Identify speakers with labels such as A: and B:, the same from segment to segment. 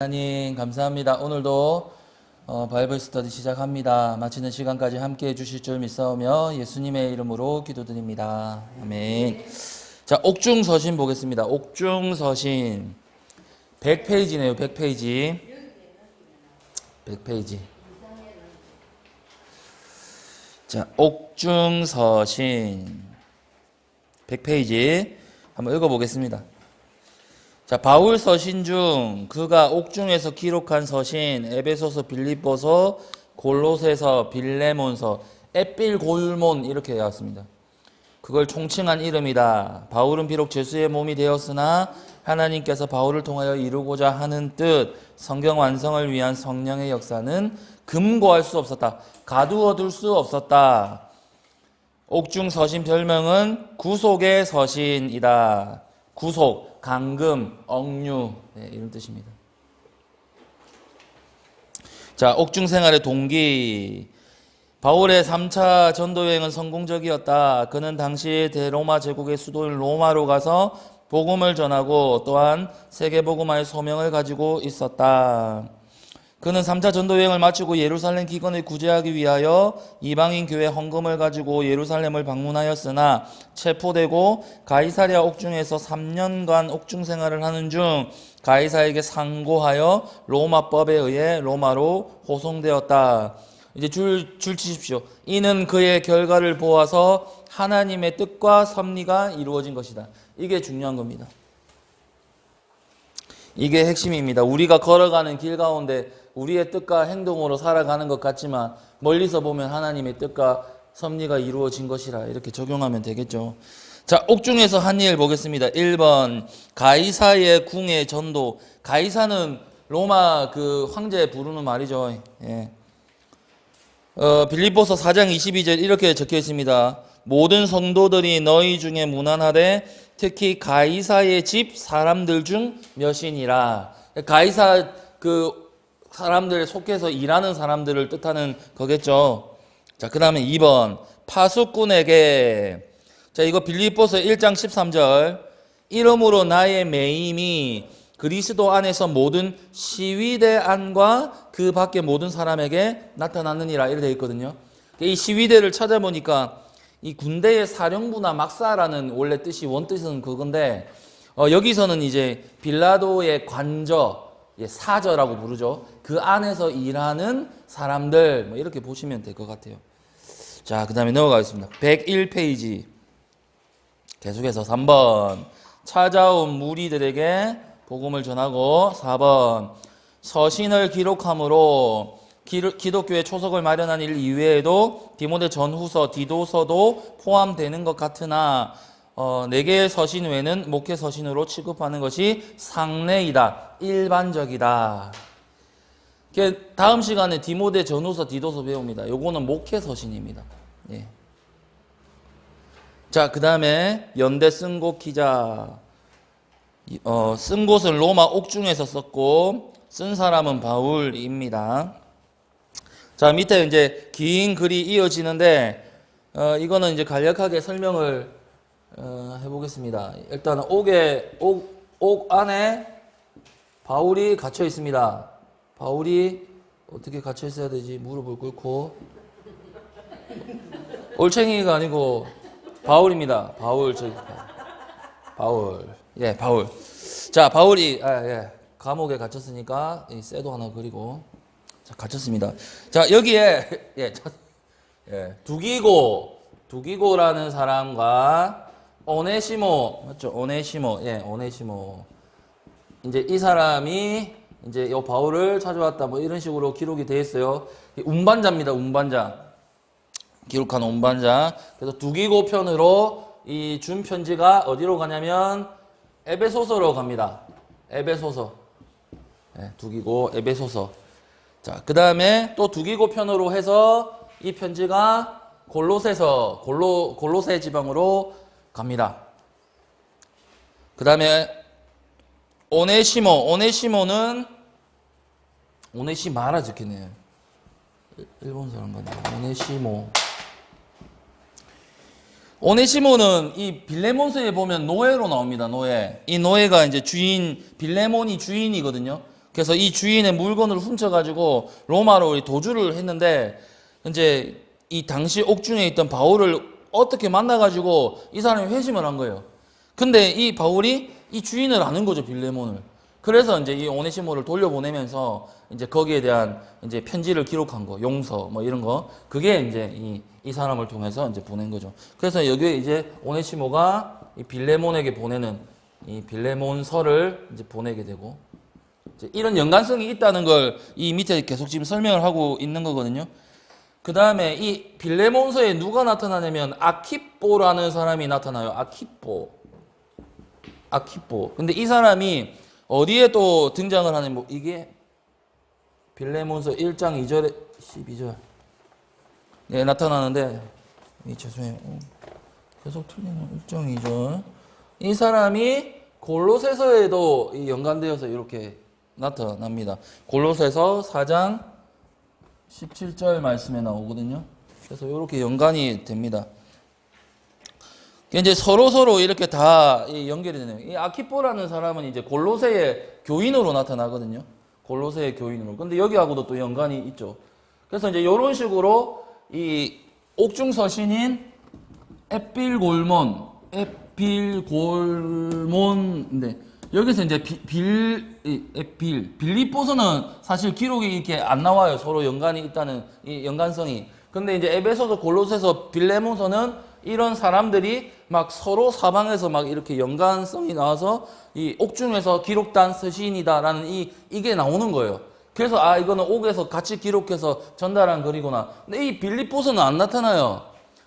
A: 하나님 감사합니다. 오늘도 바이블 스터디 시작합니다. 마치는 시간까지 함께해 주실 줄 믿사오며 예수님의 이름으로 기도드립니다. 아멘. 자, 옥중서신 보겠습니다. 옥중서신 100페이지네요. 100페이지. 100페이지. 자, 옥중서신 100페이지 한번 읽어보겠습니다. 자, 바울 서신 중 그가 옥중에서 기록한 서신 에베소서, 빌립보서, 골로새서, 빌레몬서, 에필골몬 이렇게 되었습니다. 그걸 총칭한 이름이다. 바울은 비록 죄수의 몸이 되었으나 하나님께서 바울을 통하여 이루고자 하는 뜻, 성경 완성을 위한 성령의 역사는 금고할 수 없었다. 가두어둘 수 없었다. 옥중 서신 별명은 구속의 서신이다. 구속, 강금, 억류, 네, 이런 뜻입니다. 자, 옥중 생활의 동기. 바울의 3차 전도 여행은 성공적이었다. 그는 당시 대로마 제국의 수도인 로마로 가서 복음을 전하고 또한 세계 복음화의 소명을 가지고 있었다. 그는 3차 전도 여행을 마치고 예루살렘 기근을 구제하기 위하여 이방인 교회 헌금을 가지고 예루살렘을 방문하였으나 체포되고 가이사랴 옥중에서 3년간 옥중 생활을 하는 중 가이사에게 상고하여 로마법에 의해 로마로 호송되었다. 이제 줄 치십시오. 이는 그의 결과를 보아서 하나님의 뜻과 섭리가 이루어진 것이다. 이게 중요한 겁니다. 이게 핵심입니다. 우리가 걸어가는 길 가운데 우리의 뜻과 행동으로 살아가는 것 같지만 멀리서 보면 하나님의 뜻과 섭리가 이루어진 것이라 이렇게 적용하면 되겠죠. 자, 옥중에서 한 일 보겠습니다. 1번 가이사의 궁의 전도. 가이사는 로마 그 황제 부르는 말이죠. 예. 빌립보서 4장 22절 이렇게 적혀 있습니다. 모든 성도들이 너희 중에 무난하되 특히 가이사의 집 사람들 중 몇이니라. 가이사 그 사람들에 속해서 일하는 사람들을 뜻하는 거겠죠. 자, 그 다음에 2번 파수꾼에게. 자, 이거 빌립보서 1장 13절 이러므로 나의 매임이 그리스도 안에서 모든 시위대 안과 그 밖의 모든 사람에게 나타났느니라 이렇게 되어 있거든요. 이 시위대를 찾아보니까 이 군대의 사령부나 막사라는 원래 뜻이 원뜻은 그건데 여기서는 이제 빌라도의 관저, 사저라고 부르죠. 그 안에서 일하는 사람들 뭐 이렇게 보시면 될 것 같아요. 자, 그 다음에 넘어가겠습니다. 101페이지 계속해서 3번 찾아온 무리들에게 복음을 전하고 4번 서신을 기록함으로 기독교의 초석을 마련한 일 이외에도 디모데 전후서, 디도서도 포함되는 것 같으나 4개의 서신 외에는 목회 서신으로 취급하는 것이 상례이다. 일반적이다. 다음 시간에 디모데 전후서, 디도서 배웁니다. 요거는 목회 서신입니다. 예. 자, 그 다음에 연대 쓴 곳 기자. 쓴 곳은 로마 옥중에서 썼고 쓴 사람은 바울입니다. 자, 밑에 이제 긴 글이 이어지는데 이거는 이제 간략하게 설명을 해보겠습니다. 일단 옥 안에 바울이 갇혀 있습니다. 바울이 어떻게 갇혀 있어야 되지? 무릎을 꿇고 올챙이가 아니고 바울입니다. 바울. 예, 바울. 자, 바울이 감옥에 갇혔으니까 이 쇠도 하나 그리고 자, 갇혔습니다. 자, 여기에 두기고라는 사람과 오네시모 맞죠? 오네시모. 이제 이 사람이 이제 요 바울을 찾아왔다 뭐 이런 식으로 기록이 되어 있어요. 운반자입니다. 운반자. 기록한 운반자. 그래서 두기고 편으로 이 준 편지가 어디로 가냐면 에베소서로 갑니다. 에베소서. 두기고 에베소서. 자, 그 다음에 또 두기고 편으로 해서 이 편지가 골로새 지방으로 갑니다. 그 다음에 오네시모는 오네시마라 적혀있네요. 일본 사람 같네. 오네시모는 이 빌레몬서에 보면 노예로 나옵니다. 노예. 이 노예가 이제 빌레몬이 주인이거든요. 그래서 이 주인의 물건을 훔쳐가지고 로마로 도주를 했는데 이제 이 당시 옥중에 있던 바울을 어떻게 만나가지고 이 사람이 회심을 한 거예요. 근데 이 바울이 이 주인을 아는 거죠, 빌레몬을. 그래서 이제 이 오네시모를 돌려보내면서 이제 거기에 대한 이제 편지를 기록한 거, 용서 뭐 이런 거, 그게 이제 이 사람을 통해서 이제 보낸 거죠. 그래서 여기에 이제 오네시모가 이 빌레몬에게 보내는 이 빌레몬서를 이제 보내게 되고, 이제 이런 연관성이 있다는 걸 이 밑에 계속 지금 설명을 하고 있는 거거든요. 그 다음에 이 빌레몬서에 누가 나타나냐면 아키뽀라는 사람이 나타나요. 아키뽀. 근데 이 사람이 어디에 또 등장을 하냐면 뭐 이게 빌레몬서 1장 2절에 12절 네, 나타나는데 죄송해요. 계속 틀리는 1장 2절. 이 사람이 골로새서에도 연관되어서 이렇게 나타납니다. 골로새서 4장 17절 말씀에 나오거든요. 그래서 이렇게 연관이 됩니다. 이제 서로 이렇게 다 연결이 되네요. 이 아키포라는 사람은 이제 골로새의 교인으로 나타나거든요. 골로새의 교인으로. 근데 여기하고도 또 연관이 있죠. 그래서 이제 이런 식으로 이 옥중 서신인 에필골몬인데 여기서 이제 빌립보서는 사실 기록이 이렇게 안 나와요. 서로 연관이 있다는 이 연관성이. 근데 이제 에베소서, 골로새서, 빌레몬서는 이런 사람들이 막 서로 사방에서 막 이렇게 연관성이 나와서 이 옥중에서 기록된 서신이다라는 이게 나오는 거예요. 그래서 이거는 옥에서 같이 기록해서 전달한 글이구나. 근데 이 빌립보서는 안 나타나요.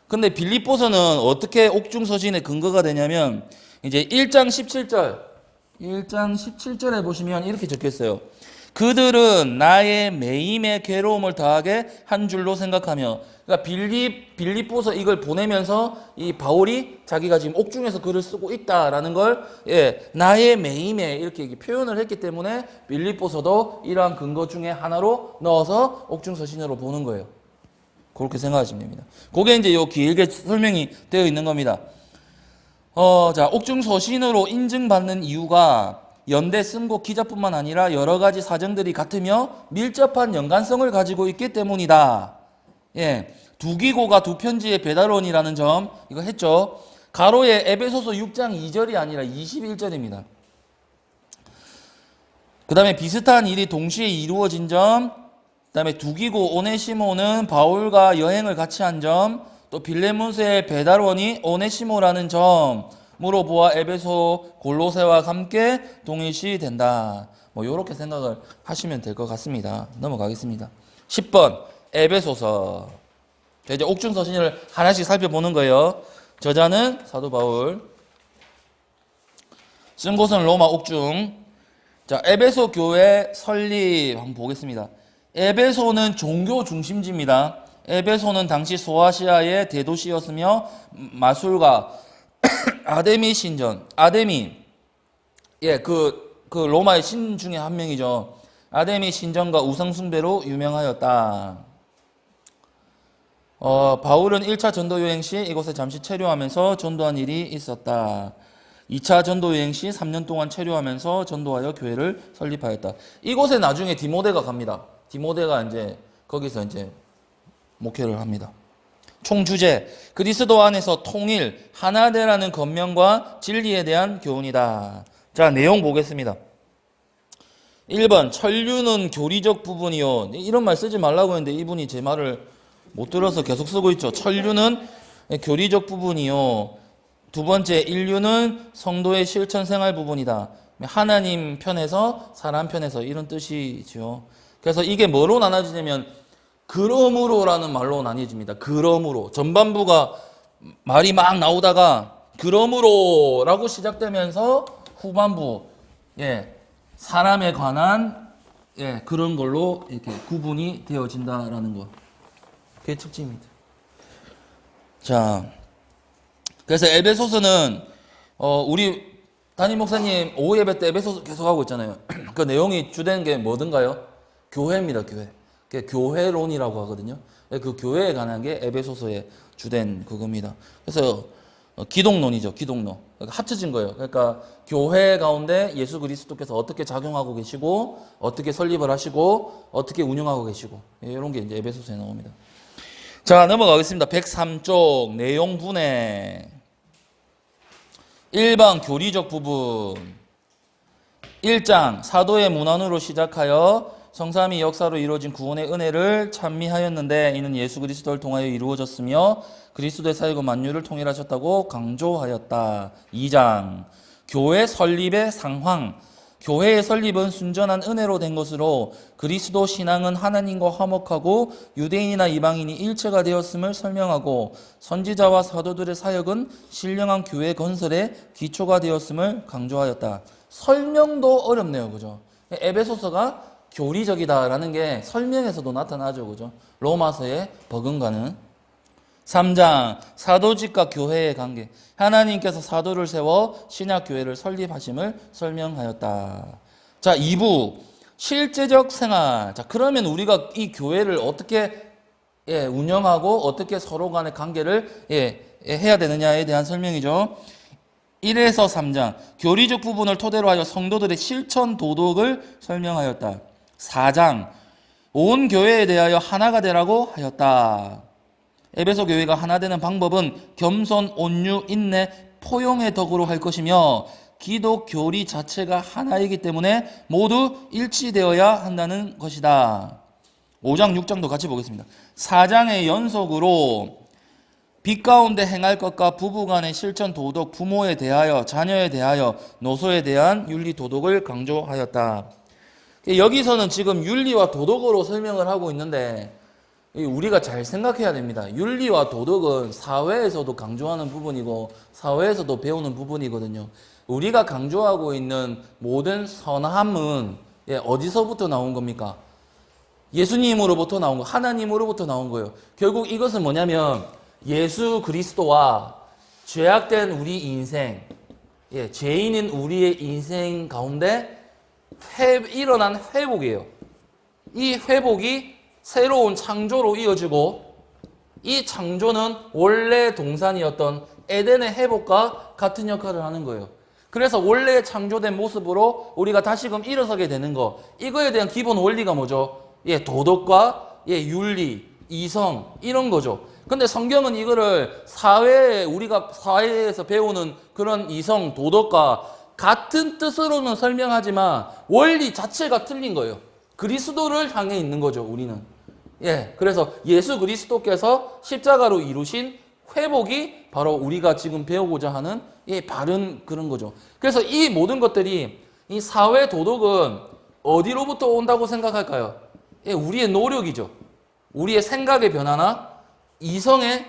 A: 근데 빌립보서는 어떻게 옥중 서신의 근거가 되냐면 이제 1장 17절에 보시면 이렇게 적혀 있어요. 그들은 나의 매임의 괴로움을 더하게 한 줄로 생각하며, 그러니까 빌립보서 이걸 보내면서 이 바울이 자기가 지금 옥중에서 글을 쓰고 있다라는 걸 나의 매임에 이렇게 표현을 했기 때문에 빌립보서도 이러한 근거 중에 하나로 넣어서 옥중 서신으로 보는 거예요. 그렇게 생각하시면 됩니다. 그게 이제 요 길게 설명이 되어 있는 겁니다. 자, 옥중 서신으로 인증받는 이유가 연대 쓴곡 기자뿐만 아니라 여러 가지 사정들이 같으며 밀접한 연관성을 가지고 있기 때문이다. 두기고가 두 편지의 배달원이라는 점 이거 했죠. 가로에 에베소서 6장 2절이 아니라 21절입니다. 그 다음에 비슷한 일이 동시에 이루어진 점, 그 다음에 두기고 오네시모는 바울과 여행을 같이 한 점, 또 빌레몬서의 배달원이 오네시모라는 점으로 보아 에베소, 골로새와 함께 동일시 된다. 뭐 이렇게 생각을 하시면 될 것 같습니다. 넘어가겠습니다. 10번 에베소서. 자, 이제 옥중 서신을 하나씩 살펴보는 거예요. 저자는 사도 바울, 쓴 곳은 로마 옥중. 자, 에베소 교회 설립 한번 보겠습니다. 에베소는 종교 중심지입니다. 에베소는 당시 소아시아의 대도시였으며 마술가 아데미 신전, 그 로마의 신 중에 한 명이죠. 아데미 신전과 우상 숭배로 유명하였다. 바울은 1차 전도 여행 시 이곳에 잠시 체류하면서 전도한 일이 있었다. 2차 전도 여행 시 3년 동안 체류하면서 전도하여 교회를 설립하였다. 이곳에 나중에 디모데가 갑니다. 디모데가 이제 거기서 이제 목회를 합니다. 총 주제, 그리스도 안에서 통일, 하나되라는 권면과 진리에 대한 교훈이다. 자, 내용 보겠습니다. 1번, 천류는 교리적 부분이요. 이런 말 쓰지 말라고 했는데 이분이 제 말을 못 들어서 계속 쓰고 있죠. 천류는 교리적 부분이요. 두 번째, 인류는 성도의 실천 생활 부분이다. 하나님 편에서 사람 편에서 이런 뜻이죠. 그래서 이게 뭐로 나눠지냐면 그러므로라는 말로 나뉘어집니다. 그러므로. 전반부가 말이 막 나오다가 그러므로라고 시작되면서 후반부 사람에 관한 그런 걸로 이렇게 구분이 되어진다라는 거. 그게 특징입니다. 자, 그래서 에베소서는 우리 담임 목사님 오후 예배 때 에베소서 계속 하고 있잖아요. 그 내용이 주된 게 뭐든가요? 교회입니다. 교회. 교회론이라고 하거든요. 그 교회에 관한 게 에베소서의 주된 그겁니다. 그래서 기독론이죠. 기독론. 그러니까 합쳐진 거예요. 그러니까 교회 가운데 예수 그리스도께서 어떻게 작용하고 계시고 어떻게 설립을 하시고 어떻게 운영하고 계시고 이런 게 이제 에베소서에 나옵니다. 자, 넘어가겠습니다. 103쪽 내용 분해. 1번 교리적 부분. 1장 사도의 문안으로 시작하여 성삼위 역사로 이루어진 구원의 은혜를 찬미하였는데 이는 예수 그리스도를 통하여 이루어졌으며 그리스도의 사역은 만유를 통일하셨다고 강조하였다. 2장 교회 설립의 상황. 교회의 설립은 순전한 은혜로 된 것으로 그리스도 신앙은 하나님과 화목하고 유대인이나 이방인이 일체가 되었음을 설명하고 선지자와 사도들의 사역은 신령한 교회 건설의 기초가 되었음을 강조하였다. 설명도 어렵네요. 그죠? 에베소서가 교리적이다라는 게 설명에서도 나타나죠. 그죠? 로마서의 버금가는. 3장 사도직과 교회의 관계. 하나님께서 사도를 세워 신약교회를 설립하심을 설명하였다. 자, 2부 실제적 생활. 자, 그러면 우리가 이 교회를 어떻게 운영하고 어떻게 서로 간의 관계를 해야 되느냐에 대한 설명이죠. 1에서 3장 교리적 부분을 토대로 하여 성도들의 실천 도덕을 설명하였다. 4장 온 교회에 대하여 하나가 되라고 하였다. 에베소 교회가 하나 되는 방법은 겸손, 온유, 인내, 포용의 덕으로 할 것이며 기독 교리 자체가 하나이기 때문에 모두 일치되어야 한다는 것이다. 5장, 6장도 같이 보겠습니다. 4장의 연속으로 빛 가운데 행할 것과 부부간의 실천 도덕, 부모에 대하여, 자녀에 대하여, 노소에 대한 윤리 도덕을 강조하였다. 여기서는 지금 윤리와 도덕으로 설명을 하고 있는데 우리가 잘 생각해야 됩니다. 윤리와 도덕은 사회에서도 강조하는 부분이고 사회에서도 배우는 부분이거든요. 우리가 강조하고 있는 모든 선함은 어디서부터 나온 겁니까? 예수님으로부터 나온 거, 하나님으로부터 나온 거예요. 결국 이것은 뭐냐면 예수 그리스도와 죄악된 우리 인생, 죄인인 우리의 인생 가운데 일어난 회복이에요. 이 회복이 새로운 창조로 이어지고 이 창조는 원래 동산이었던 에덴의 회복과 같은 역할을 하는 거예요. 그래서 원래 창조된 모습으로 우리가 다시금 일어서게 되는 거, 이거에 대한 기본 원리가 뭐죠? 도덕과 윤리, 이성 이런 거죠. 근데 성경은 이거를 우리가 사회에서 배우는 그런 이성, 도덕과 같은 뜻으로는 설명하지만 원리 자체가 틀린 거예요. 그리스도를 향해 있는 거죠, 우리는. 그래서 예수 그리스도께서 십자가로 이루신 회복이 바로 우리가 지금 배우고자 하는 바른 그런 거죠. 그래서 이 모든 것들이 이 사회 도덕은 어디로부터 온다고 생각할까요? 우리의 노력이죠. 우리의 생각의 변화나 이성의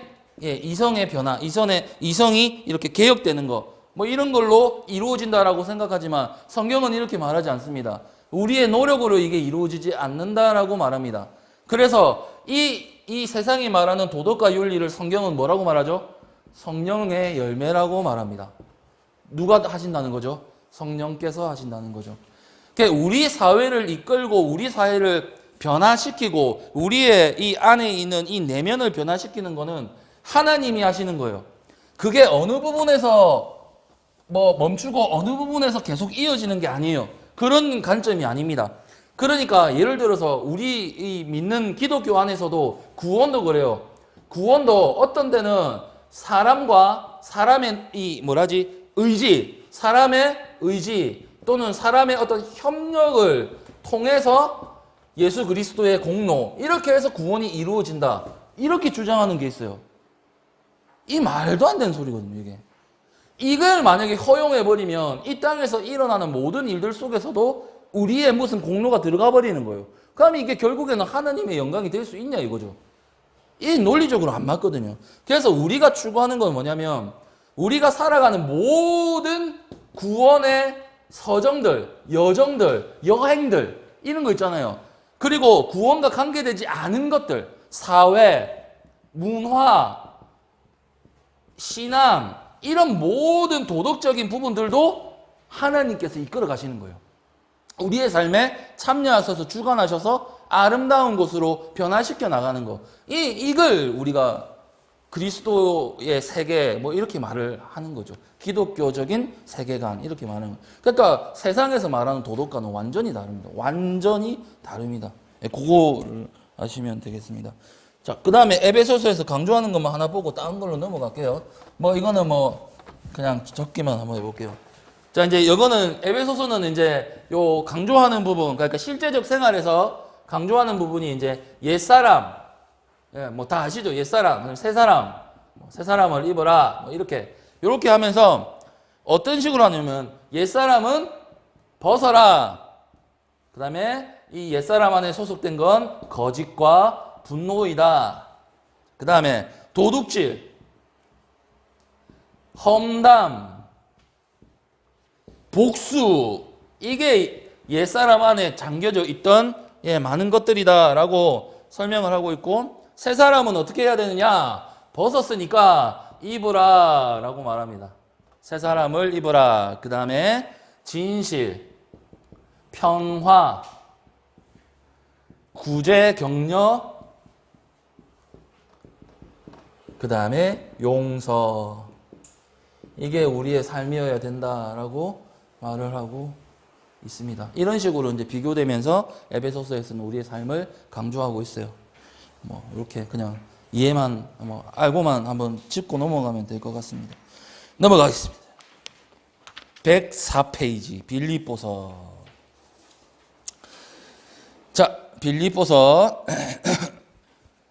A: 변화, 이성이 이렇게 개혁되는 거, 뭐 이런 걸로 이루어진다라고 생각하지만 성경은 이렇게 말하지 않습니다. 우리의 노력으로 이게 이루어지지 않는다라고 말합니다. 그래서 이 세상이 말하는 도덕과 윤리를 성경은 뭐라고 말하죠? 성령의 열매라고 말합니다. 누가 하신다는 거죠? 성령께서 하신다는 거죠. 그러니까 우리 사회를 이끌고 우리 사회를 변화시키고 우리의 이 안에 있는 이 내면을 변화시키는 거는 하나님이 하시는 거예요. 그게 어느 부분에서 멈추고 어느 부분에서 계속 이어지는 게 아니에요. 그런 관점이 아닙니다. 그러니까 예를 들어서 우리 이 믿는 기독교 안에서도 구원도 그래요. 구원도 어떤 데는 사람과 사람의 사람의 의지 또는 사람의 어떤 협력을 통해서 예수 그리스도의 공로 이렇게 해서 구원이 이루어진다. 이렇게 주장하는 게 있어요. 이 말도 안 되는 소리거든요, 이게. 이걸 만약에 허용해버리면 이 땅에서 일어나는 모든 일들 속에서도 우리의 무슨 공로가 들어가 버리는 거예요. 그럼 이게 결국에는 하나님의 영광이 될 수 있냐 이거죠. 이 논리적으로 안 맞거든요. 그래서 우리가 추구하는 건 뭐냐면 우리가 살아가는 모든 구원의 서정들, 여정들, 여행들 이런 거 있잖아요. 그리고 구원과 관계되지 않은 것들, 사회, 문화, 신앙 이런 모든 도덕적인 부분들도 하나님께서 이끌어 가시는 거예요. 우리의 삶에 참여하셔서 주관하셔서 아름다운 곳으로 변화시켜 나가는 거. 이걸 우리가 그리스도의 세계 뭐 이렇게 말을 하는 거죠. 기독교적인 세계관 이렇게 말하는 거예요. 그러니까 세상에서 말하는 도덕과는 완전히 다릅니다. 완전히 다릅니다. 그거를 아시면 되겠습니다. 자, 그 다음에 에베소서에서 강조하는 것만 하나 보고 다른 걸로 넘어갈게요. 뭐 이거는 뭐 그냥 적기만 한번 해볼게요. 자, 이제 이거는 에베소서는 이제 요 강조하는 부분, 그러니까 실제적 생활에서 강조하는 부분이 이제 옛사람, 예, 뭐 다 아시죠? 옛사람, 새사람, 새 사람을 입어라, 뭐 이렇게 하면서 어떤 식으로 하냐면 옛사람은 벗어라. 그 다음에 이 옛사람 안에 소속된 건 거짓과 분노이다. 그 다음에 도둑질, 험담, 복수, 이게 옛사람 안에 잠겨져 있던 많은 것들이다라고 설명을 하고 있고, 새 사람은 어떻게 해야 되느냐? 벗었으니까 입으라 라고 말합니다. 새 사람을 입으라. 그 다음에 진실, 평화, 구제, 격려, 그 다음에 용서. 이게 우리의 삶이어야 된다라고 말을 하고 있습니다. 이런 식으로 이제 비교되면서 에베소서에서는 우리의 삶을 강조하고 있어요. 뭐 이렇게 그냥 이해만 뭐 알고만 한번 짚고 넘어가면 될 것 같습니다. 넘어가겠습니다. 104페이지 빌립보서. 자, 빌립보서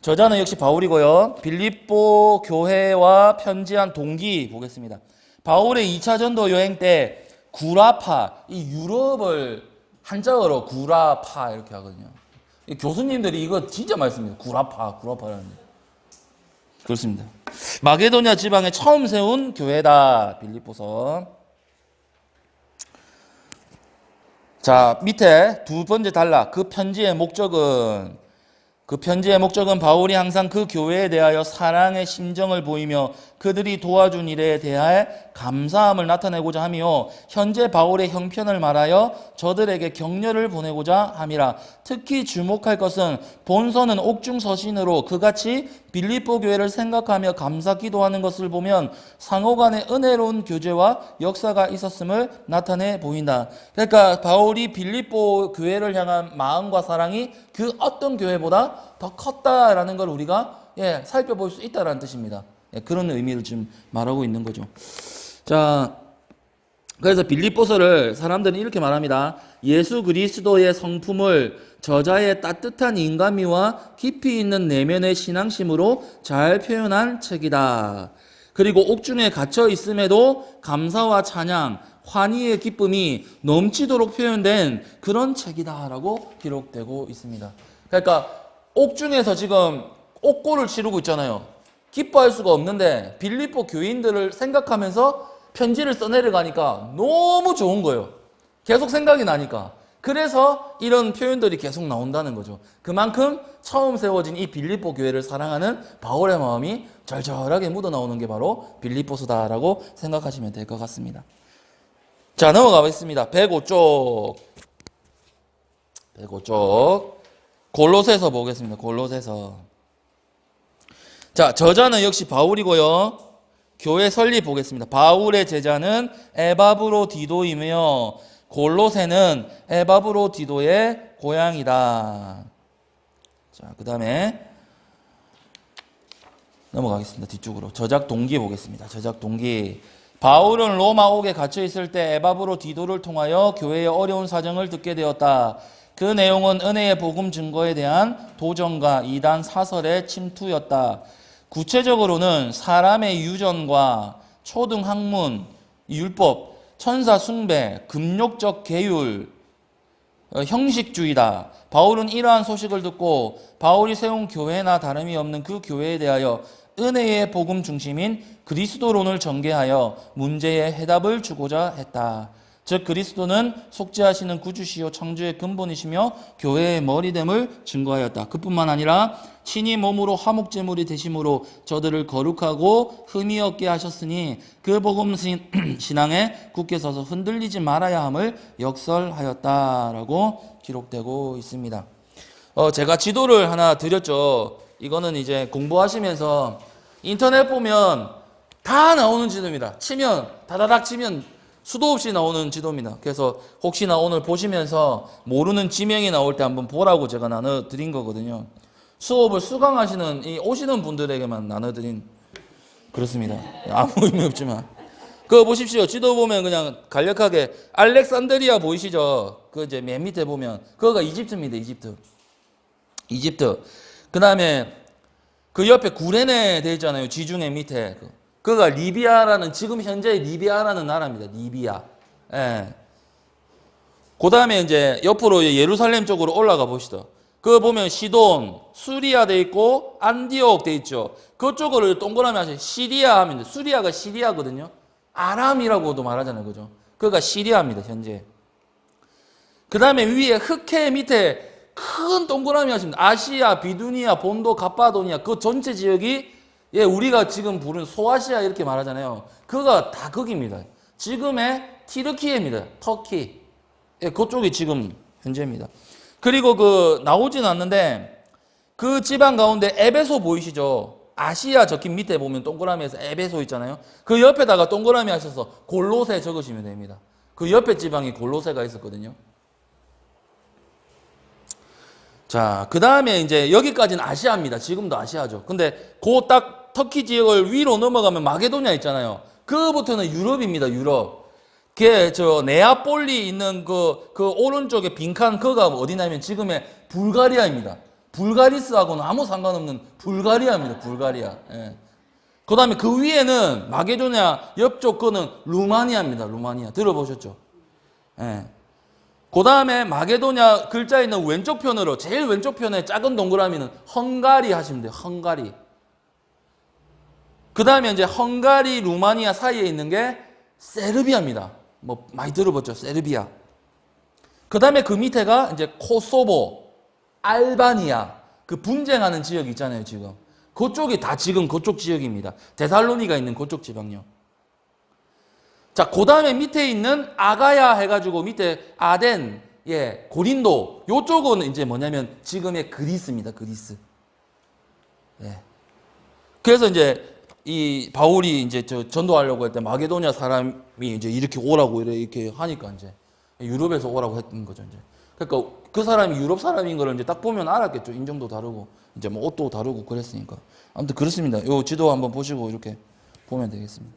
A: 저자는 역시 바울이고요. 빌립보 교회와 편지한 동기 보겠습니다. 바울의 2차 전도 여행 때 구라파, 이 유럽을 한자어로 구라파 이렇게 하거든요. 교수님들이 이거 진짜 많이 씁니다. 구라파라는. 그렇습니다. 마게도냐 지방에 처음 세운 교회다. 빌립보서. 자, 밑에 두 번째 단락. 그 편지의 목적은 바울이 항상 그 교회에 대하여 사랑의 심정을 보이며 그들이 도와준 일에 대하여 감사함을 나타내고자 하며 현재 바울의 형편을 말하여 저들에게 격려를 보내고자 함이라. 특히 주목할 것은 본서는 옥중서신으로 그같이 빌립보 교회를 생각하며 감사 기도하는 것을 보면 상호간의 은혜로운 교제와 역사가 있었음을 나타내 보인다. 그러니까 바울이 빌립보 교회를 향한 마음과 사랑이 그 어떤 교회보다 더 컸다라는 걸 우리가 살펴볼 수 있다라는 뜻입니다. 그런 의미를 지금 말하고 있는 거죠. 자, 그래서 빌립보서를 사람들은 이렇게 말합니다. 예수 그리스도의 성품을 저자의 따뜻한 인간미와 깊이 있는 내면의 신앙심으로 잘 표현한 책이다. 그리고 옥중에 갇혀 있음에도 감사와 찬양, 환희의 기쁨이 넘치도록 표현된 그런 책이다라고 기록되고 있습니다. 그러니까 옥중에서 지금 옥고를 치르고 있잖아요. 기뻐할 수가 없는데 빌립보 교인들을 생각하면서 편지를 써내려가니까 너무 좋은 거예요. 계속 생각이 나니까. 그래서 이런 표현들이 계속 나온다는 거죠. 그만큼 처음 세워진 이 빌립보 교회를 사랑하는 바울의 마음이 절절하게 묻어나오는 게 바로 빌립보서다라고 생각하시면 될 것 같습니다. 자, 넘어가 보겠습니다. 105쪽. 골로새서 보겠습니다. 골로새서. 자, 저자는 역시 바울이고요. 교회 설립 보겠습니다. 바울의 제자는 에바브로디도이며 골로새는 에바브로디도의 고향이다. 자, 그 다음에 넘어가겠습니다. 뒤쪽으로. 저작 동기 보겠습니다. 저작 동기. 바울은 로마 옥에 갇혀 있을 때 에바브로디도를 통하여 교회의 어려운 사정을 듣게 되었다. 그 내용은 은혜의 복음 증거에 대한 도전과 이단 사설의 침투였다. 구체적으로는 사람의 유전과 초등 학문, 율법, 천사 숭배, 금욕적 계율, 형식주의다. 바울은 이러한 소식을 듣고 바울이 세운 교회나 다름이 없는 그 교회에 대하여 은혜의 복음 중심인 그리스도론을 전개하여 문제의 해답을 주고자 했다. 즉 그리스도는 속죄하시는 구주시요 창조의 근본이시며 교회의 머리됨을 증거하였다. 그뿐만 아니라 친히 몸으로 화목제물이 되심으로 저들을 거룩하고 흠이 없게 하셨으니 그 복음 신앙에 굳게 서서 흔들리지 말아야 함을 역설하였다라고 기록되고 있습니다. 제가 지도를 하나 드렸죠. 이거는 이제 공부하시면서 인터넷 보면 다 나오는 지도입니다. 치면 다다닥 치면 수도 없이 나오는 지도입니다. 그래서 혹시나 오늘 보시면서 모르는 지명이 나올 때 한번 보라고 제가 나눠드린 거거든요. 수업을 수강하시는 이 오시는 분들에게만 나눠드린 그렇습니다. 아무 의미 없지만 그거 보십시오. 지도 보면 그냥 간략하게 알렉산드리아 보이시죠? 그 이제 맨 밑에 보면 그거가 이집트입니다. 이집트. 그 다음에 그 옆에 구레네 돼 있잖아요. 지중해 밑에. 그거가 리비아라는 지금 현재 리비아라는 나라입니다. 리비아. 예. 그 다음에 이제 옆으로 예루살렘 쪽으로 올라가 보시죠. 그거 보면 시돈, 수리아 돼 있고 안디옥 돼 있죠. 그쪽을 동그라미 하시면 시리아 하면 돼. 수리아가 시리아거든요. 아람이라고도 말하잖아요. 그죠? 그거가 시리아입니다. 현재. 그 다음에 위에 흑해 밑에 큰 동그라미 하시면 아시아, 비두니아, 본도, 갑바도니아 그 전체 지역이 예, 우리가 지금 부르는 소아시아 이렇게 말하잖아요. 그거가 다 거기입니다. 지금의 티르키예입니다. 터키. 예, 그쪽이 지금 현재입니다. 그리고 나오진 않는데 그 지방 가운데 에베소 보이시죠? 아시아 적힌 밑에 보면 동그라미에서 에베소 있잖아요. 그 옆에다가 동그라미 하셔서 골로새 적으시면 됩니다. 그 옆에 지방이 골로새가 있었거든요. 자, 그 다음에 이제 여기까지는 아시아입니다. 지금도 아시아죠. 근데 그 딱 터키 지역을 위로 넘어가면 마게도냐 있잖아요. 그부터는 유럽입니다. 유럽. 네아폴리 있는 그 오른쪽에 빈칸 그가 어디냐면 지금의 불가리아입니다. 불가리스하고는 아무 상관없는 불가리아입니다. 불가리아. 예. 그 다음에 그 위에는 마게도냐 옆쪽 거는 루마니아입니다. 루마니아. 들어보셨죠? 예. 그 다음에 마게도냐 글자 있는 왼쪽 편으로 제일 왼쪽 편에 작은 동그라미는 헝가리 하시면 돼요. 헝가리. 그 다음에 이제 헝가리, 루마니아 사이에 있는 게 세르비아입니다. 뭐 많이 들어봤죠? 세르비아. 그 다음에 그 밑에가 이제 코소보, 알바니아 그 분쟁하는 지역 있잖아요. 지금 그쪽이 다 지금 그쪽 지역입니다. 데살로니가 있는 그쪽 지방요. 자, 그 다음에 밑에 있는 아가야 해가지고 밑에 아덴, 예, 고린도, 요쪽은 이제 뭐냐면 지금의 그리스입니다. 그리스. 예. 그래서 이제 이 바울이 이제 전도하려고 할 때 마게도냐 사람이 이제 이렇게 오라고 이렇게 하니까 이제 유럽에서 오라고 했던 거죠. 이제. 그러니까 그 사람이 유럽 사람인 걸 이제 딱 보면 알았겠죠. 인종도 다르고, 이제 뭐 옷도 다르고 그랬으니까. 아무튼 그렇습니다. 요 지도 한번 보시고 이렇게 보면 되겠습니다.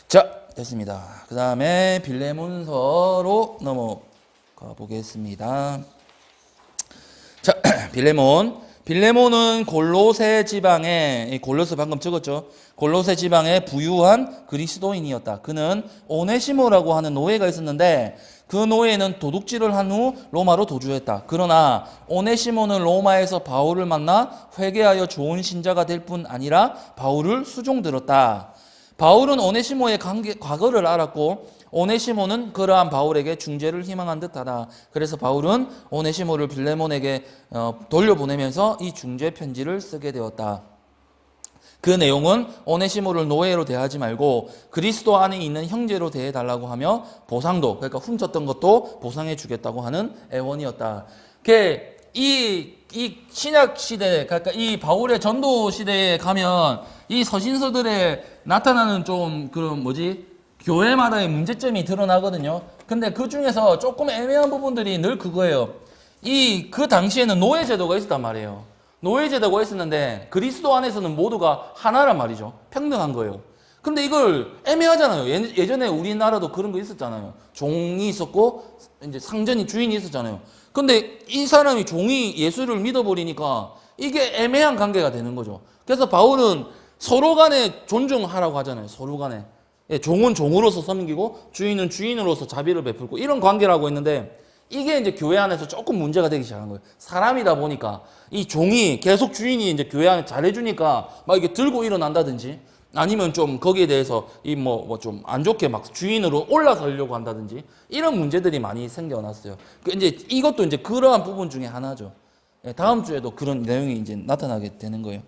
A: 자, 됐습니다. 그 다음에 빌레몬서로 넘어가 보겠습니다. 자, 빌레몬은 골로새 지방에, 골로새 방금 적었죠. 골로새 지방에 부유한 그리스도인이었다. 그는 오네시모라고 하는 노예가 있었는데 그 노예는 도둑질을 한 후 로마로 도주했다. 그러나 오네시모는 로마에서 바울을 만나 회개하여 좋은 신자가 될 뿐 아니라 바울을 수종들었다. 바울은 오네시모의 과거를 알았고 오네시모는 그러한 바울에게 중재를 희망한 듯하다. 그래서 바울은 오네시모를 빌레몬에게 돌려보내면서 이 중재 편지를 쓰게 되었다. 그 내용은 오네시모를 노예로 대하지 말고 그리스도 안에 있는 형제로 대해달라고 하며 보상도, 그러니까 훔쳤던 것도 보상해 주겠다고 하는 애원이었다. 이 신약 시대, 그러니까 이 바울의 전도 시대에 가면 이 서신서들에 나타나는 좀 그런 교회마다의 문제점이 드러나거든요. 근데 그 중에서 조금 애매한 부분들이 늘 그거예요. 그 당시에는 노예제도가 있었단 말이에요. 노예제도가 있었는데 그리스도 안에서는 모두가 하나란 말이죠. 평등한 거예요. 근데 이걸 애매하잖아요. 예전에 우리나라도 그런 거 있었잖아요. 종이 있었고 이제 상전이 주인이 있었잖아요. 근데 이 사람이 종이 예수를 믿어버리니까 이게 애매한 관계가 되는 거죠. 그래서 바울은 서로 간에 존중하라고 하잖아요. 서로 간에. 예, 종은 종으로서 섬기고 주인은 주인으로서 자비를 베풀고 이런 관계라고 했는데 이게 이제 교회 안에서 조금 문제가 되기 시작한 거예요. 사람이다 보니까 이 종이 계속 주인이 이제 교회 안에 잘해주니까 막 이게 들고 일어난다든지 아니면 좀 거기에 대해서 좀 안 좋게 막 주인으로 올라서려고 한다든지 이런 문제들이 많이 생겨났어요. 이제 이것도 이제 그러한 부분 중에 하나죠. 예, 다음 주에도 그런 내용이 이제 나타나게 되는 거예요.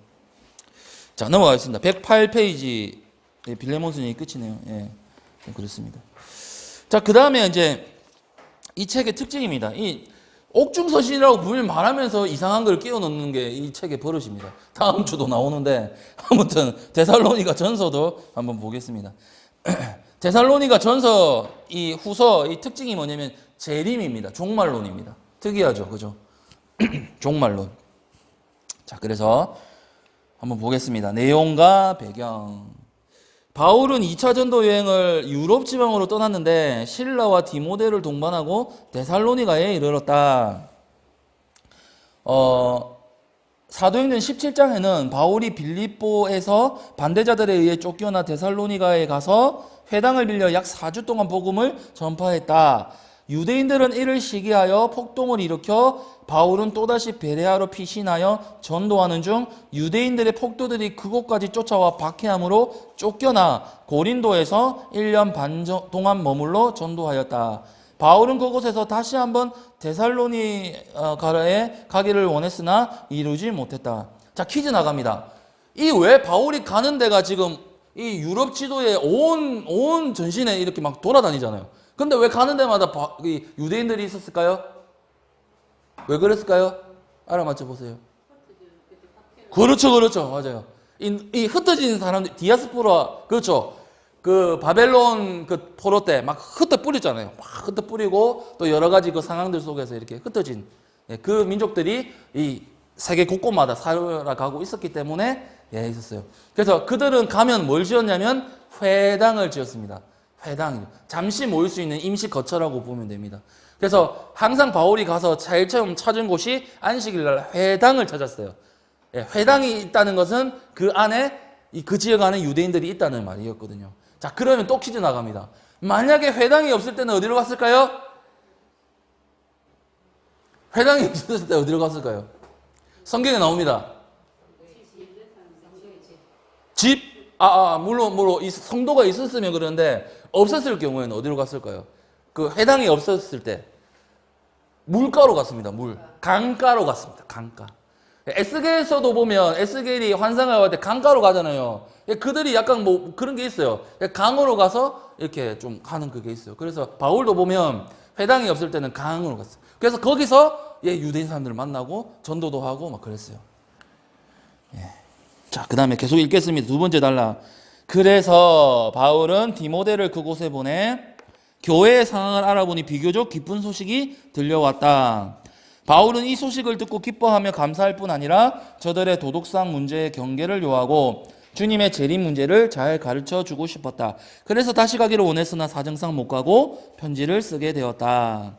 A: 자, 넘어가겠습니다. 108페이지. 예, 빌레몬서이 끝이네요. 예, 그렇습니다. 자, 그 다음에 이제 이 책의 특징입니다. 옥중서신이라고 분명히 말하면서 이상한 걸 끼워 넣는 게 이 책의 버릇입니다. 다음 주도 나오는데 아무튼 데살로니가 전서도 한번 보겠습니다. 데살로니가 전서 이 후서 이 특징이 뭐냐면 재림입니다. 종말론입니다. 특이하죠, 그죠? 종말론. 자, 그래서 한번 보겠습니다. 내용과 배경. 바울은 2차 전도 여행을 유럽 지방으로 떠났는데 실라와 디모데를 동반하고 데살로니가에 이르렀다. 사도행전 17장에는 바울이 빌립보에서 반대자들에 의해 쫓겨나 데살로니가에 가서 회당을 빌려 약 4주 동안 복음을 전파했다. 유대인들은 이를 시기하여 폭동을 일으켜 바울은 또다시 베레아로 피신하여 전도하는 중 유대인들의 폭도들이 그곳까지 쫓아와 박해함으로 쫓겨나 고린도에서 1년 반 동안 머물러 전도하였다. 바울은 그곳에서 다시 한번 데살로니가에 가기를 원했으나 이루지 못했다. 자, 퀴즈 나갑니다. 이 왜 바울이 가는 데가 지금 이 유럽 지도에 온 전신에 이렇게 막 돌아다니잖아요. 근데 왜 가는 데마다 유대인들이 있었을까요? 왜 그랬을까요? 알아맞혀 보세요. 그렇죠, 그렇죠, 맞아요. 이 흩어진 사람들, 디아스포라, 그렇죠. 그 바벨론 그 포로 때 막 흩어 뿌렸잖아요. 막 흩어 뿌리고 또 여러 가지 그 상황들 속에서 이렇게 흩어진 그 민족들이 이 세계 곳곳마다 살아가고 있었기 때문에 있었어요. 그래서 그들은 가면 뭘 지었냐면 회당을 지었습니다. 회당, 잠시 모일 수 있는 임시 거처라고 보면 됩니다. 그래서 항상 바울이 가서 제일 처음 찾은 곳이 안식일날 회당을 찾았어요. 회당이 있다는 것은 그 안에 그 지역 안에 유대인들이 있다는 말이었거든요. 자, 그러면 또 퀴즈 나갑니다. 만약에 회당이 없을 때는 어디로 갔을까요? 회당이 없을 때 어디로 갔을까요? 성경에 나옵니다. 집? 물론 이 성도가 있었으면 그런데 없었을 경우에는 어디로 갔을까요? 그 회당이 없었을 때 물가로 갔습니다. 강가로 갔습니다. 강가. 에스겔에서도 보면 에스겔이 환상을 할 때 강가로 가잖아요. 그들이 약간 뭐 그런 게 있어요. 강으로 가서 이렇게 좀 가는 그게 있어요. 그래서 바울도 보면 회당이 없을 때는 강으로 갔어요. 그래서 거기서 유대인 사람들을 만나고 전도도 하고 막 그랬어요. 자, 그 다음에 계속 읽겠습니다. 두 번째 단락. 그래서 바울은 디모데를 그곳에 보내 교회의 상황을 알아보니 비교적 기쁜 소식이 들려왔다. 바울은 이 소식을 듣고 기뻐하며 감사할 뿐 아니라 저들의 도덕상 문제의 경계를 요하고 주님의 재림 문제를 잘 가르쳐 주고 싶었다. 그래서 다시 가기를 원했으나 사정상 못 가고 편지를 쓰게 되었다.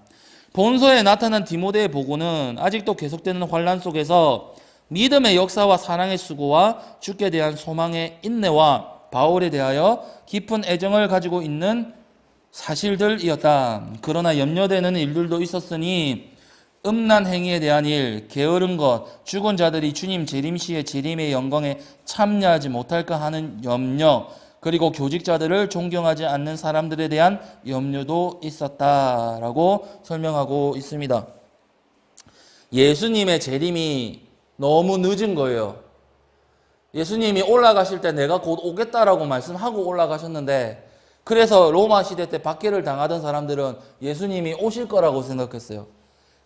A: 본서에 나타난 디모데의 보고는 아직도 계속되는 환란 속에서 믿음의 역사와 사랑의 수고와 주께 대한 소망의 인내와 바울에 대하여 깊은 애정을 가지고 있는 사실들이었다. 그러나 염려되는 일들도 있었으니 음란 행위에 대한 일, 게으른 것, 죽은 자들이 주님 재림시에 재림의 영광에 참여하지 못할까 하는 염려, 그리고 교직자들을 존경하지 않는 사람들에 대한 염려도 있었다라고 설명하고 있습니다. 예수님의 재림이 너무 늦은 거예요. 예수님이 올라가실 때 내가 곧 오겠다라고 말씀하고 올라가셨는데, 그래서 로마 시대 때 박해를 당하던 사람들은 예수님이 오실 거라고 생각했어요.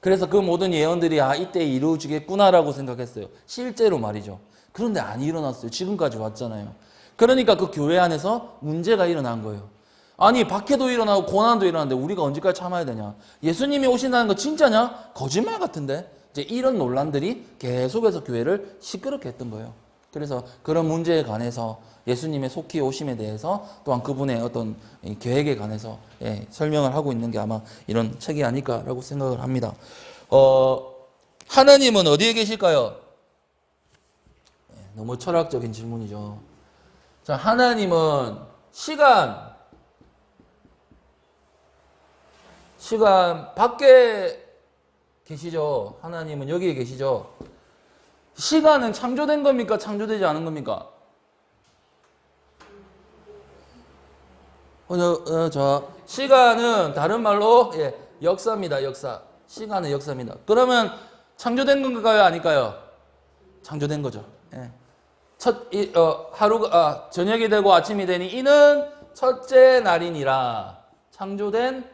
A: 그래서 그 모든 예언들이 이때 이루어지겠구나라고 생각했어요. 실제로 말이죠. 그런데 안 일어났어요. 지금까지 왔잖아요. 그러니까 그 교회 안에서 문제가 일어난 거예요. 아니, 박해도 일어나고 고난도 일어나는데 우리가 언제까지 참아야 되냐? 예수님이 오신다는 거 진짜냐? 거짓말 같은데? 이제 이런 논란들이 계속해서 교회를 시끄럽게 했던 거예요. 그래서 그런 문제에 관해서 예수님의 속히 오심에 대해서 또한 그분의 어떤 계획에 관해서 설명을 하고 있는 게 아마 이런 책이 아닐까라고 생각을 합니다. 하나님은 어디에 계실까요? 너무 철학적인 질문이죠. 자, 하나님은 시간 밖에 계시죠. 하나님은 여기에 계시죠. 시간은 창조된 겁니까? 창조되지 않은 겁니까? 자, 시간은 다른 말로 역사입니다. 역사. 시간은 역사입니다. 그러면 창조된 건가요? 아닐까요? 창조된 거죠. 저녁이 되고 아침이 되니 이는 첫째 날이니라. 창조된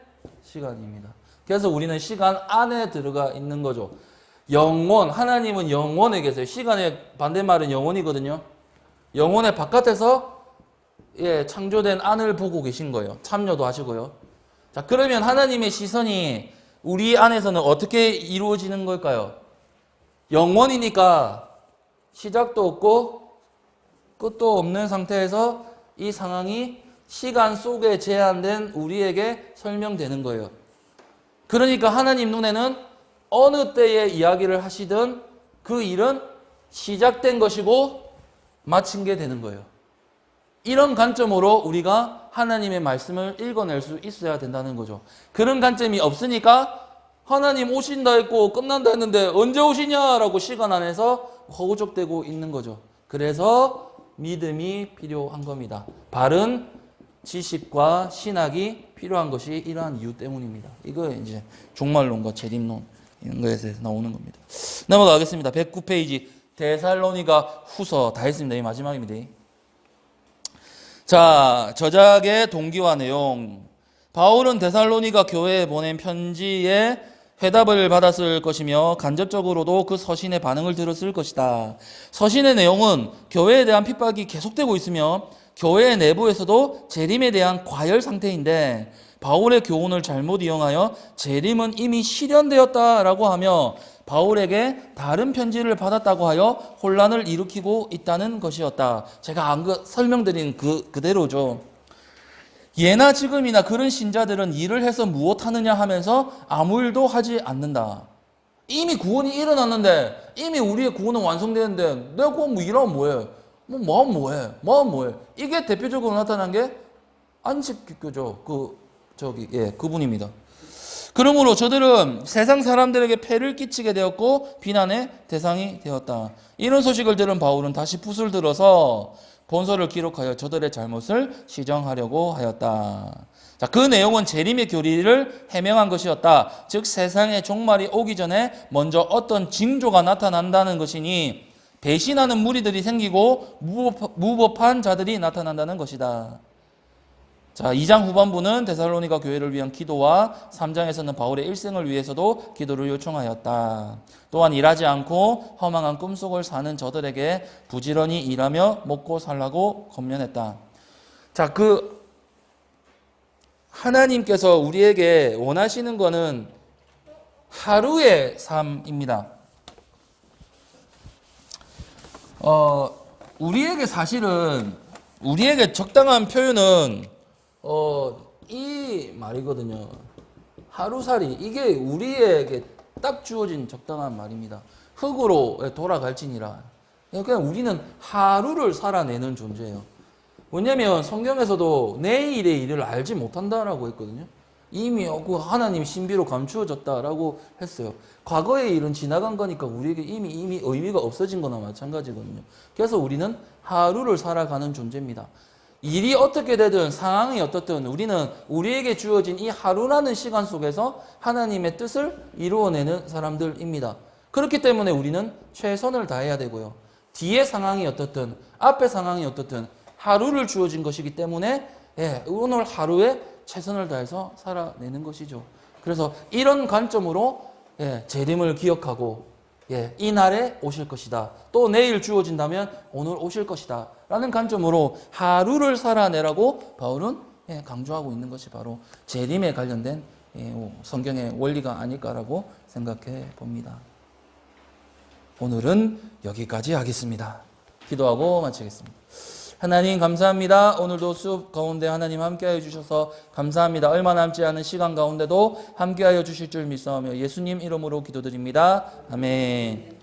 A: 시간입니다. 그래서 우리는 시간 안에 들어가 있는 거죠. 영원, 하나님은 영원에 계세요. 시간의 반대말은 영원이거든요. 영혼의 바깥에서 창조된 안을 보고 계신 거예요. 참여도 하시고요. 자, 그러면 하나님의 시선이 우리 안에서는 어떻게 이루어지는 걸까요? 영원이니까 시작도 없고 끝도 없는 상태에서 이 상황이 시간 속에 제한된 우리에게 설명되는 거예요. 그러니까 하나님 눈에는 어느 때에 이야기를 하시든 그 일은 시작된 것이고 마친 게 되는 거예요. 이런 관점으로 우리가 하나님의 말씀을 읽어낼 수 있어야 된다는 거죠. 그런 관점이 없으니까 하나님 오신다 했고 끝난다 했는데 언제 오시냐라고 시간 안에서 허우적대고 있는 거죠. 그래서 믿음이 필요한 겁니다. 바른 지식과 신학이 필요한 것이 이러한 이유 때문입니다. 이거 이제 종말론과 재림론 이런 거에 대해서 나오는 겁니다. 넘어가겠습니다. 109페이지 데살로니가 후서 다 했습니다. 이 마지막입니다. 자, 저작의 동기와 내용. 바울은 데살로니가 교회에 보낸 편지에 회답을 받았을 것이며 간접적으로도 그 서신의 반응을 들었을 것이다. 서신의 내용은 교회에 대한 핍박이 계속되고 있으며 교회 내부에서도 재림에 대한 과열 상태인데 바울의 교훈을 잘못 이용하여 재림은 이미 실현되었다라고 하며 바울에게 다른 편지를 받았다고 하여 혼란을 일으키고 있다는 것이었다. 제가 설명드린 그대로죠. 예나 지금이나 그런 신자들은 일을 해서 무엇하느냐 하면서 아무 일도 하지 않는다. 이미 구원이 일어났는데 이미 우리의 구원은 완성되는데 내가 뭐 일하면 뭐해? 뭐하면 뭐해? 뭐하면 뭐해? 이게 대표적으로 나타난 게 안식교죠. 그분입니다. 그러므로 저들은 세상 사람들에게 폐를 끼치게 되었고 비난의 대상이 되었다. 이런 소식을 들은 바울은 다시 붓을 들어서 본서를 기록하여 저들의 잘못을 시정하려고 하였다. 자, 그 내용은 재림의 교리를 해명한 것이었다. 즉 세상의 종말이 오기 전에 먼저 어떤 징조가 나타난다는 것이니 배신하는 무리들이 생기고 무법한 자들이 나타난다는 것이다. 자, 2장 후반부는 데살로니가 교회를 위한 기도와 3장에서는 바울의 일생을 위해서도 기도를 요청하였다. 또한 일하지 않고 허망한 꿈속을 사는 저들에게 부지런히 일하며 먹고 살라고 권면했다. 자, 하나님께서 우리에게 원하시는 것은 하루의 삶입니다. 우리에게 적당한 표현은 이 말이거든요. 하루살이, 이게 우리에게 딱 주어진 적당한 말입니다. 흙으로 돌아갈지니라. 그냥 우리는 하루를 살아내는 존재예요. 왜냐하면 성경에서도 내일의 일을 알지 못한다라고 했거든요. 이미 하나님 신비로 감추어졌다라고 했어요. 과거의 일은 지나간 거니까 우리에게 이미 의미가 없어진 거나 마찬가지거든요. 그래서 우리는 하루를 살아가는 존재입니다. 일이 어떻게 되든 상황이 어떻든 우리는 우리에게 주어진 이 하루라는 시간 속에서 하나님의 뜻을 이루어내는 사람들입니다. 그렇기 때문에 우리는 최선을 다해야 되고요. 뒤의 상황이 어떻든 앞의 상황이 어떻든 하루를 주어진 것이기 때문에 오늘 하루에 최선을 다해서 살아내는 것이죠. 그래서 이런 관점으로 재림을 기억하고 이 날에 오실 것이다. 또 내일 주어진다면 오늘 오실 것이다. 라는 관점으로 하루를 살아내라고 바울은 강조하고 있는 것이 바로 재림에 관련된 성경의 원리가 아닐까라고 생각해 봅니다. 오늘은 여기까지 하겠습니다. 기도하고 마치겠습니다. 하나님 감사합니다. 오늘도 수업 가운데 하나님 함께하여 주셔서 감사합니다. 얼마 남지 않은 시간 가운데도 함께하여 주실 줄 믿사오며 예수님 이름으로 기도드립니다. 아멘.